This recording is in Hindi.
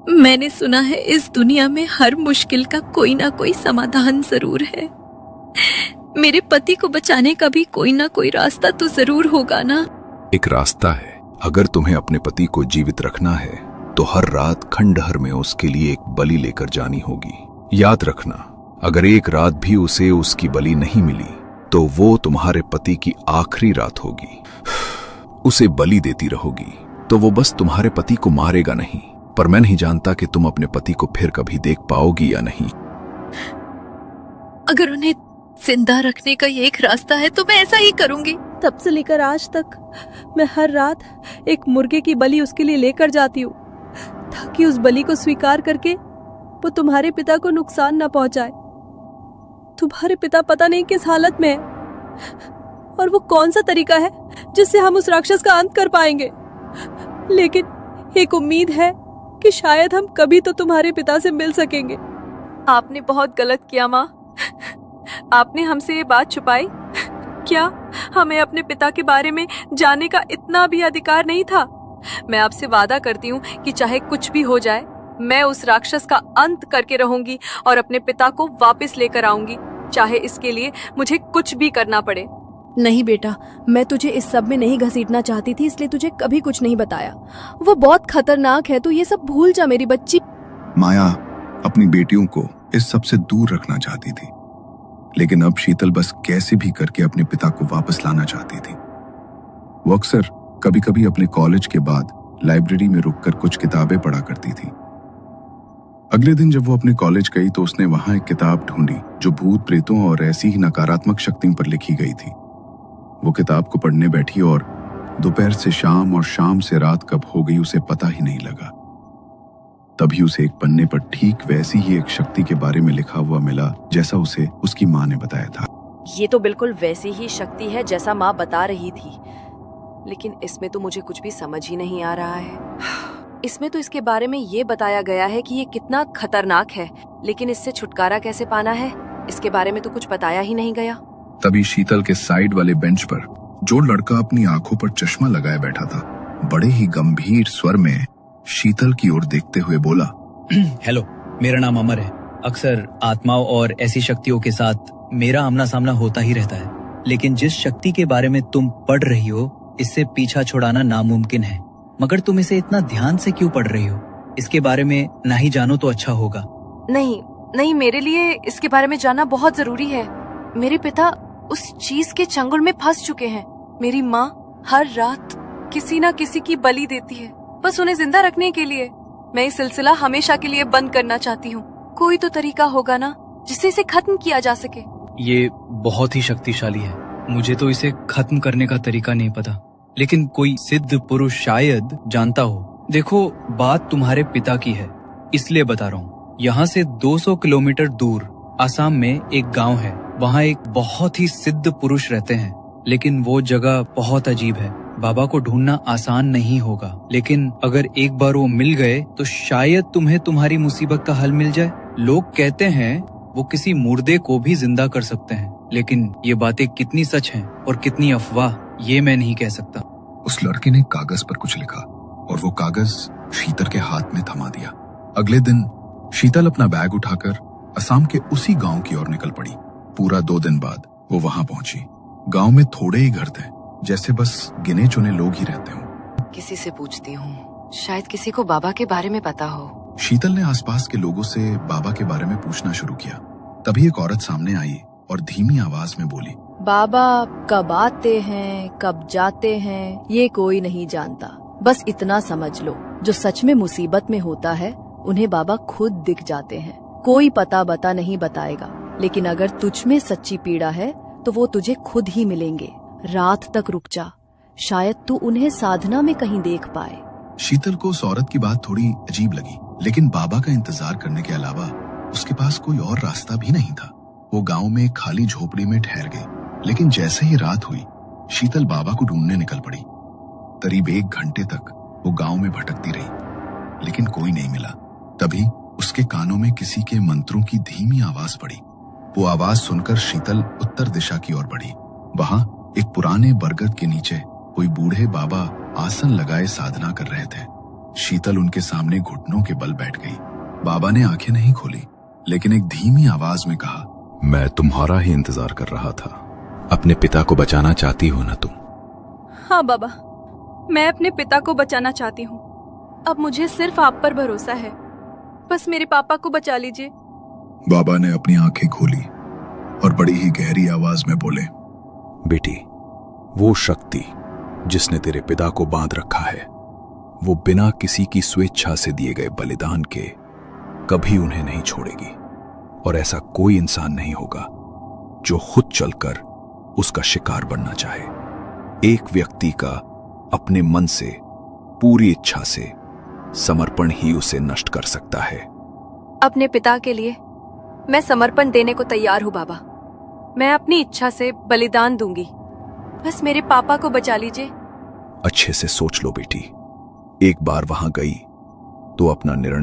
मैंने सुना है इस दुनिया में हर मुश्किल का कोई ना कोई समाधान जरूर है। मेरे पति को बचाने का भी कोई ना कोई रास्ता तो जरूर होगा ना। एक रास्ता है। अगर तुम्हें अपने पति को जीवित रखना है तो हर रात खंडहर में उसके लिए एक बलि लेकर जानी होगी। याद रखना, अगर एक रात भी उसे उसकी बलि नहीं मिली तो वो तुम्हारे पति की आखिरी रात होगी। उसे बलि देती रहोगी तो वो बस तुम्हारे पति को मारेगा नहीं, पर मैं नहीं जानता कि तुम अपने पति को फिर कभी देख पाओगी या नहीं। अगर उन्हें जिंदा रखने का ये एक रास्ता है तो मैं ऐसा ही करूंगी। तब से लेकर आज तक मैं हर रात एक मुर्गे की बलि उसके लिए लेकर जाती हूँ, ताकि उस बलि को स्वीकार करके वो तुम्हारे पिता को नुकसान न पहुंचाए। तुम्हारे पिता पता नहीं किस हालत में है, और वो कौन सा तरीका है जिससे हम उस राक्षस का अंत कर पाएंगे। लेकिन एक उम्मीद है कि शायद हम कभी तो तुम्हारे पिता से मिल सकेंगे। आपने बहुत गलत किया माँ। आपने हमसे ये बात छुपाई। क्या हमें अपने पिता के बारे में जानने का इतना भी अधिकार नहीं था? मैं आपसे वादा करती हूँ कि चाहे कुछ भी हो जाए, मैं उस राक्षस का अंत करके रहूंगी और अपने पिता को वापस लेकर आऊंगी, चाहे इसके लिए मुझे कुछ भी करना पड़े। नहीं बेटा, मैं तुझे इस सब में नहीं घसीटना चाहती थी, इसलिए तुझे कभी कुछ नहीं बताया। वो बहुत खतरनाक है, तो ये सब भूल जा मेरी बच्ची। माया अपनी बेटियों को इस सब से दूर रखना चाहती थी, लेकिन अब शीतल बस कैसे भी करके अपने पिता को वापस लाना चाहती थी। वो अक्सर कभी कभी अपने कॉलेज के बाद लाइब्रेरी में रुककर कुछ किताबें पढ़ा करती थी। अगले दिन जब वो अपने कॉलेज गई तो उसने वहां एक किताब ढूंढी जो भूत प्रेतों और ऐसी ही नकारात्मक शक्तियों पर लिखी गई थी। वो किताब को पढ़ने बैठी और दोपहर से शाम और शाम से रात कब हो गई उसे पता ही नहीं लगा। तभी उसे एक पन्ने पर ठीक वैसी ही एक शक्ति के बारे में लिखा हुआ मिला जैसा उसे उसकी माँ ने बताया था। ये तो बिल्कुल वैसी ही शक्ति है जैसा माँ बता रही थी, लेकिन इसमें तो मुझे कुछ भी समझ ही नहीं आ रहा है। इसमें तो इसके बारे में ये बताया गया है कि ये कितना खतरनाक है, लेकिन इससे छुटकारा कैसे पाना है इसके बारे में तो कुछ बताया ही नहीं गया। तभी शीतल के साइड वाले बेंच पर जो लड़का अपनी आंखों पर चश्मा लगाए बैठा था, बड़े ही गंभीर स्वर में शीतल की ओर देखते हुए बोला, हेलो, मेरा नाम अमर है। अक्सर आत्माओं और ऐसी शक्तियों के साथ मेरा आमना सामना होता ही रहता है, लेकिन जिस शक्ति के बारे में तुम पढ़ रही हो, इससे पीछा छुड़ाना नामुमकिन है। मगर तुम इसे इतना ध्यान से क्यों पढ़ रही हो? इसके बारे में ना ही जानो तो अच्छा होगा। नहीं, मेरे लिए इसके बारे में जानना बहुत जरूरी है। मेरे पिता उस चीज के चंगुल में फंस चुके हैं। मेरी माँ हर रात किसी ना किसी की बलि देती है, बस उन्हें जिंदा रखने के लिए। मैं ये सिलसिला हमेशा के लिए बंद करना चाहती हूँ। कोई तो तरीका होगा ना जिससे इसे खत्म किया जा सके। ये बहुत ही शक्तिशाली है, मुझे तो इसे खत्म करने का तरीका नहीं पता, लेकिन कोई सिद्ध पुरुष शायद जानता हो। देखो, बात तुम्हारे पिता की है, इसलिए बता रहा हूँ। यहाँ से 200 किलोमीटर दूर आसाम में एक गांव है। वहाँ एक बहुत ही सिद्ध पुरुष रहते हैं, लेकिन वो जगह बहुत अजीब है। बाबा को ढूंढना आसान नहीं होगा, लेकिन अगर एक बार वो मिल गए तो शायद तुम्हें तुम्हारी मुसीबत का हल मिल जाए। लोग कहते हैं वो किसी मुर्दे को भी जिंदा कर सकते हैं, लेकिन ये बातें कितनी सच हैं और कितनी अफवाह, ये मैं नहीं कह सकता। उस लड़के ने कागज पर कुछ लिखा और वो कागज शीतल के हाथ में थमा दिया। अगले दिन शीतल अपना बैग उठाकर असम के उसी गांव की ओर निकल पड़ी। पूरा 2 दिन बाद वो वहां पहुंची। गांव में थोड़े ही घर थे, जैसे बस गिने चुने लोग ही रहते हों। किसी से पूछती हूँ, शायद किसी को बाबा के बारे में पता हो। शीतल ने आसपास के लोगों से बाबा के बारे में पूछना शुरू किया। तभी एक औरत सामने आई और धीमी आवाज में बोली, बाबा कब आते हैं कब जाते हैं ये कोई नहीं जानता। बस इतना समझ लो, जो सच में मुसीबत में होता है उन्हें बाबा खुद दिख जाते हैं। कोई पता बता नहीं बताएगा, लेकिन अगर तुझ में सच्ची पीड़ा है तो वो तुझे खुद ही मिलेंगे। रात तक रुक जा, शायद तू उन्हें साधना में कहीं देख पाए। शीतल को उस औरत की बात थोड़ी अजीब लगी, लेकिन बाबा का इंतजार करने के अलावा उसके पास कोई और रास्ता भी नहीं था। वो गांव में एक खाली झोपड़ी में ठहर गई, लेकिन जैसे ही रात हुई, शीतल बाबा को ढूंढने निकल पड़ी। करीब 1 घंटे तक वो गांव में भटकती रही, लेकिन कोई नहीं मिला। तभी उसके कानों में किसी के मंत्रों की धीमी आवाज पड़ी। वो आवाज सुनकर शीतल उत्तर दिशा की ओर बढ़ी। वहां एक पुराने बरगद के नीचे कोई बूढ़े बाबा आसन लगाए साधना कर रहे थे। शीतल उनके सामने घुटनों के बल बैठ गई। बाबा ने आंखें नहीं खोली, लेकिन एक धीमी आवाज में कहा, मैं तुम्हारा ही इंतजार कर रहा था। अपने पिता को बचाना चाहती हो ना तुम? हाँ बाबा, मैं अपने पिता को बचाना चाहती हूँ। अब मुझे सिर्फ आप पर भरोसा है। बस मेरे पापा को बचा लीजिए। बाबा ने अपनी आंखें खोली और बड़ी ही गहरी आवाज में बोले, बेटी, वो शक्ति जिसने तेरे पिता को बांध रखा है, वो बिना किसी की स्वेच्छा से दिए गए बलिदान के कभी उन्हें नहीं छोड़ेगी। और ऐसा कोई इंसान नहीं होगा जो खुद चलकर उसका शिकार बनना चाहे। एक व्यक्ति का अपने मन से, पूरी इच्छा से समर्पण ही उसे नष्ट कर सकता है। अपने पिता के लिए मैं समर्पण देने को तैयार हूँ बाबा। मैं अपनी इच्छा से बलिदान दूंगी। बस मेरे पापा को बचा लीजिए। अच्छे से सोच लो बेटी। एक बार वहां गई तो अपना निर्णय